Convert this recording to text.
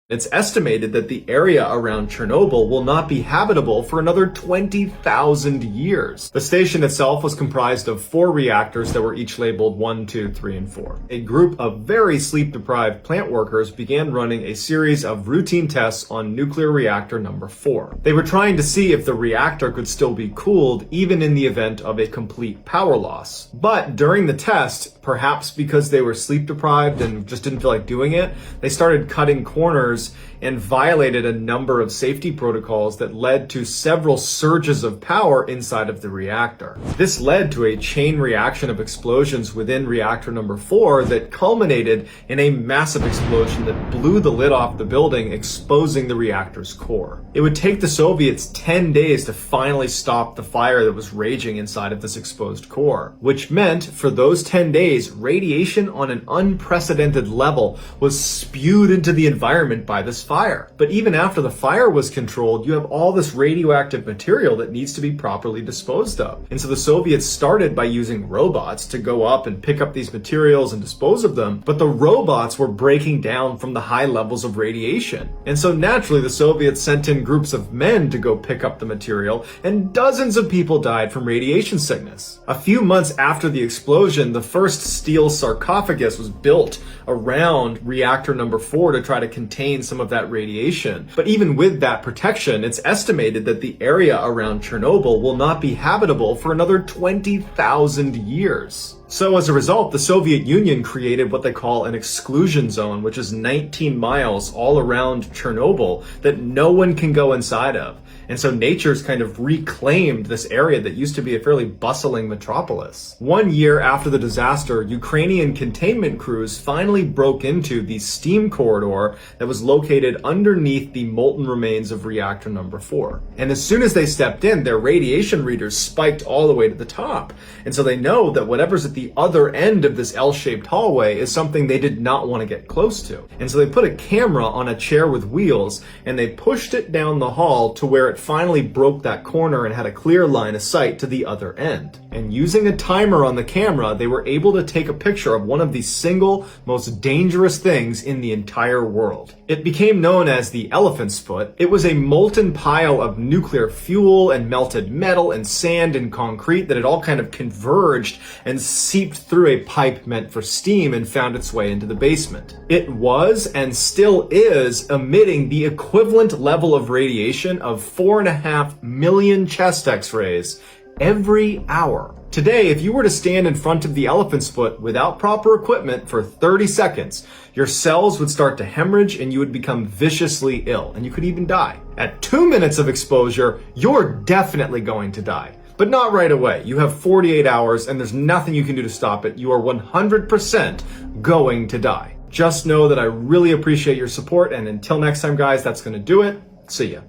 It's estimated that the area around Chernobyl will not be habitable for another 20,000 years. The station itself was comprised of 4 reactors that were each labeled 1, 2, 3, and 4. A group of very sleep-deprived plant workers began running a series of routine tests on nuclear reactor number 4. They were trying to see if the reactor could still be cooled even in the event of a complete power loss. But during the test, perhaps because they were sleep-deprived and just didn't feel like doing it, they started cutting corners and violated a number of safety protocols that led to several surges of power inside of the reactor. This led to a chain reaction of explosions within reactor number 4 that culminated in a massive explosion that blew the lid off the building, exposing the reactor's core. It would take the Soviets 10 days to finally stop the fire that was raging inside of this exposed core, which meant for those 10 days, radiation on an unprecedented level was spewed into the environment by this fire. But even after the fire was controlled, you have all this radioactive material that needs to be properly disposed of. And so the Soviets started by using robots to go up and pick up these materials and dispose of them, but the robots were breaking down from the high levels of radiation. And so naturally the Soviets sent in groups of men to go pick up the material, and dozens of people died from radiation sickness. A few months after the explosion, the first steel sarcophagus was built around reactor number 4 to try to contain some of that radiation. But even with that protection, it's estimated that the area around Chernobyl will not be habitable for another 20,000 years. So as a result, the Soviet Union created what they call an exclusion zone, which is 19 miles all around Chernobyl that no one can go inside of. And so nature's kind of reclaimed this area that used to be a fairly bustling metropolis. 1 year after the disaster, Ukrainian containment crews finally broke into the steam corridor that was located underneath the molten remains of reactor number 4. And as soon as they stepped in, their radiation readers spiked all the way to the top. And so they know that whatever's at the other end of this L-shaped hallway is something they did not want to get close to. And so they put a camera on a chair with wheels and they pushed it down the hall to where it finally broke that corner and had a clear line of sight to the other end. And using a timer on the camera, they were able to take a picture of one of the single most dangerous things in the entire world. It became known as the elephant's foot. It was a molten pile of nuclear fuel and melted metal and sand and concrete that had all kind of converged and seeped through a pipe meant for steam and found its way into the basement. It was and still is emitting the equivalent level of radiation of 4.5 million chest x-rays every hour. Today, if you were to stand in front of the elephant's foot without proper equipment for 30 seconds, your cells would start to hemorrhage and you would become viciously ill, and you could even die. At 2 minutes of exposure, you're definitely going to die. But not right away. You have 48 hours and there's nothing you can do to stop it. You are 100% going to die. Just know that I really appreciate your support, and until next time, guys, that's going to do it. See ya.